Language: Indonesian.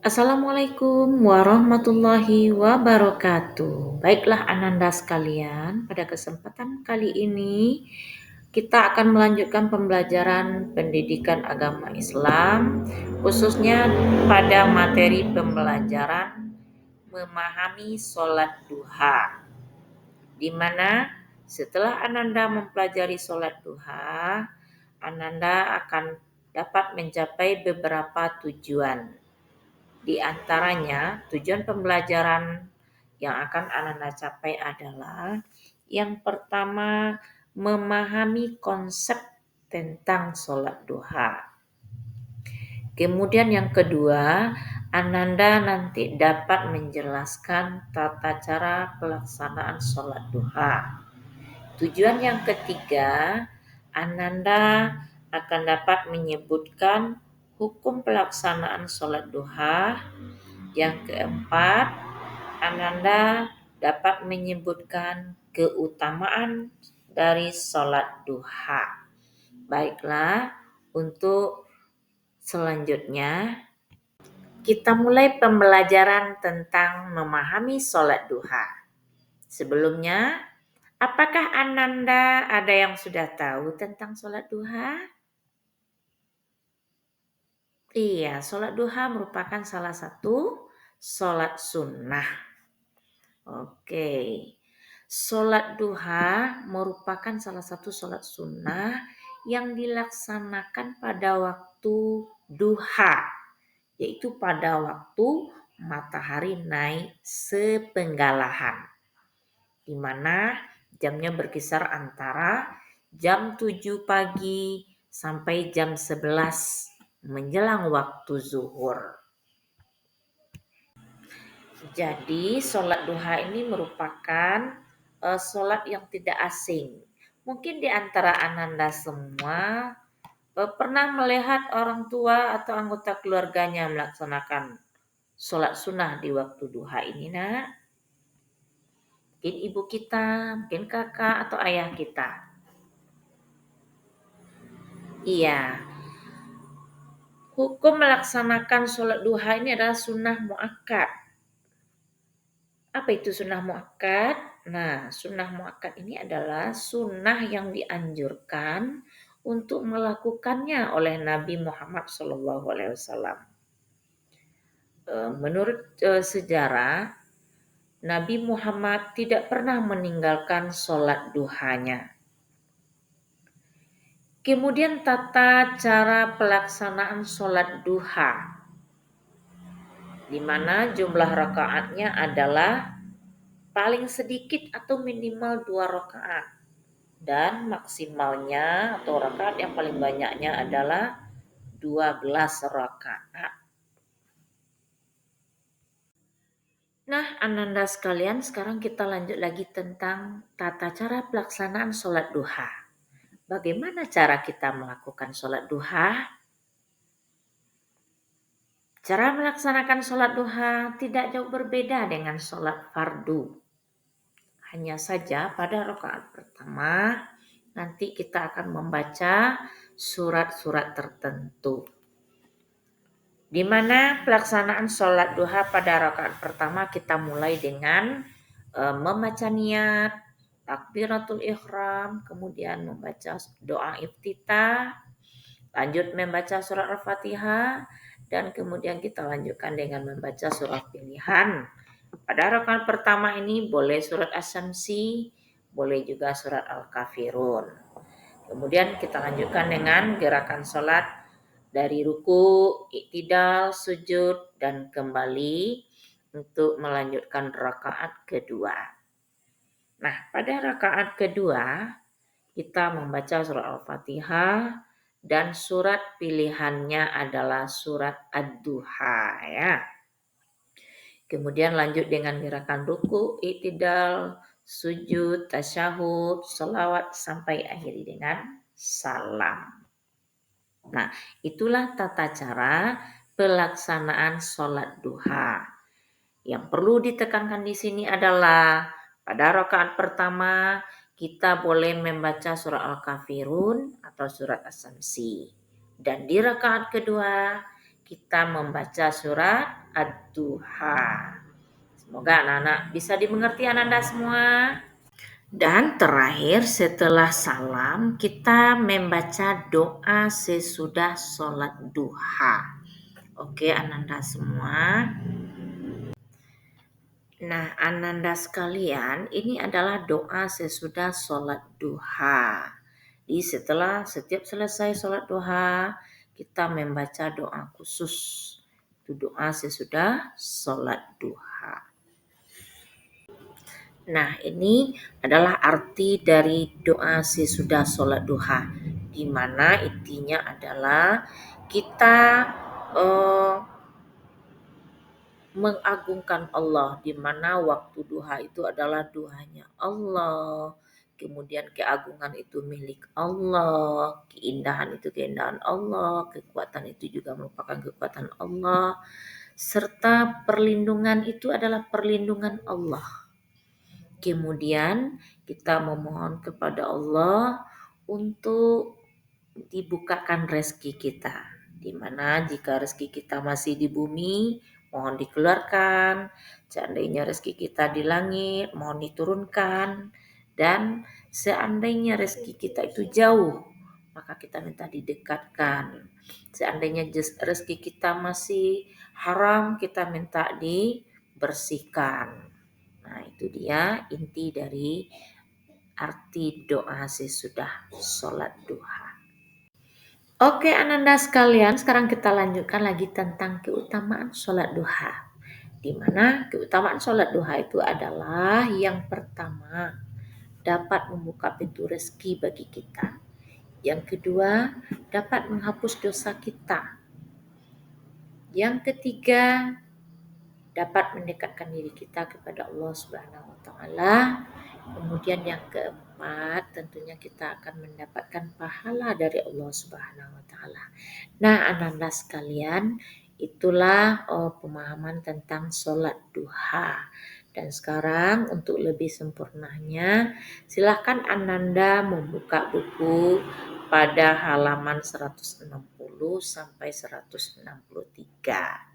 Assalamualaikum warahmatullahi wabarakatuh. Baiklah Ananda sekalian, pada kesempatan kali ini kita akan melanjutkan pembelajaran pendidikan agama Islam, khususnya pada materi pembelajaran memahami sholat duha, di mana setelah Ananda mempelajari sholat duha, Ananda akan dapat mencapai beberapa tujuan. Di antaranya, tujuan pembelajaran yang akan Ananda capai adalah yang pertama, memahami konsep tentang sholat duha. Kemudian yang kedua, Ananda nanti dapat menjelaskan tata cara pelaksanaan sholat duha. Tujuan yang ketiga, Ananda akan dapat menyebutkan hukum pelaksanaan sholat duha. Yang keempat, Ananda dapat menyebutkan keutamaan dari sholat duha. Baiklah, untuk selanjutnya kita mulai pembelajaran tentang memahami sholat duha. Sebelumnya, apakah Ananda ada yang sudah tahu tentang sholat duha? Iya, sholat duha merupakan salah satu sholat sunnah. Oke, sholat duha merupakan salah satu sholat sunnah yang dilaksanakan pada waktu duha, yaitu pada waktu matahari naik sepenggalahan, di mana jamnya berkisar antara jam 7 pagi sampai jam 11 menjelang waktu zuhur. Jadi sholat duha ini merupakan sholat yang tidak asing. Mungkin di antara Ananda semua pernah melihat orang tua atau anggota keluarganya melaksanakan sholat sunnah di waktu duha ini, nak. Mungkin ibu kita, mungkin kakak atau ayah kita. Iya. Hukum melaksanakan sholat duha ini adalah sunnah muakkad. Apa itu sunnah muakkad? Nah, sunnah muakkad ini adalah sunnah yang dianjurkan untuk melakukannya oleh Nabi Muhammad SAW. Menurut sejarah, Nabi Muhammad tidak pernah meninggalkan sholat duhanya. Kemudian tata cara pelaksanaan sholat duha, di mana jumlah rakaatnya adalah paling sedikit atau minimal 2 rakaat. Dan maksimalnya atau rakaat yang paling banyaknya adalah 12 rakaat. Nah, Ananda sekalian, sekarang kita lanjut lagi tentang tata cara pelaksanaan sholat duha. Bagaimana cara kita melakukan sholat duha? Cara melaksanakan sholat duha tidak jauh berbeda dengan sholat fardu. Hanya saja pada rakaat pertama nanti kita akan membaca surat-surat tertentu, di mana pelaksanaan sholat duha pada rakaat pertama kita mulai dengan membaca niat, takbiratul ihram, kemudian membaca doa iftitah, lanjut membaca surat Al-Fatihah, dan kemudian kita lanjutkan dengan membaca surat pilihan. Pada rakaat pertama ini boleh surat Asy-Syamsi, boleh juga surat Al-Kafirun. Kemudian kita lanjutkan dengan gerakan sholat dari ruku, iktidal, sujud, dan kembali untuk melanjutkan rakaat kedua. Nah, pada rakaat kedua kita membaca surat Al-Fatihah dan surat pilihannya adalah surat Ad-Duha, ya. Kemudian lanjut dengan gerakan ruku, iktidal, sujud, tasyahud, sholawat sampai akhiri dengan salam. Nah, itulah tata cara pelaksanaan sholat duha. Yang perlu ditekankan di sini adalah pada rakaat pertama kita boleh membaca surat Al-Kafirun atau surat Asy-Syamsi. Dan di rakaat kedua kita membaca surat ad-duha. Semoga anak-anak bisa dimengerti Ananda semua. Dan terakhir setelah salam kita membaca doa sesudah sholat duha. Oke Ananda semua. Nah Ananda sekalian, ini adalah doa sesudah sholat duha. Jadi setiap selesai sholat duha, kita membaca doa khusus. Itu doa sesudah sholat duha. Nah, ini adalah arti dari doa sesudah sholat duha, di mana intinya adalah kita mengagungkan Allah, di mana waktu duha itu adalah duhanya Allah, kemudian keagungan itu milik Allah, keindahan itu keindahan Allah, kekuatan itu juga merupakan kekuatan Allah, serta perlindungan itu adalah perlindungan Allah. Kemudian kita memohon kepada Allah untuk dibukakan rezeki kita. Di mana jika rezeki kita masih di bumi, mohon dikeluarkan. Seandainya rezeki kita di langit, mohon diturunkan. Dan seandainya rezeki kita itu jauh, maka kita minta didekatkan. Seandainya rezeki kita masih haram, kita minta dibersihkan. Nah, itu dia inti dari arti doa sesudah sholat duha. Oke Ananda sekalian, sekarang kita lanjutkan lagi tentang keutamaan sholat duha. Di mana keutamaan sholat duha itu adalah yang pertama, dapat membuka pintu rezeki bagi kita. Yang kedua, dapat menghapus dosa kita. Yang ketiga, dapat mendekatkan diri kita kepada Allah Subhanahu wa taala. Kemudian yang keempat, tentunya kita akan mendapatkan pahala dari Allah Subhanahu wa taala. Nah, Ananda sekalian, itulah pemahaman tentang sholat duha. Dan sekarang untuk lebih sempurnanya, silakan Ananda membuka buku pada halaman 160 sampai 163.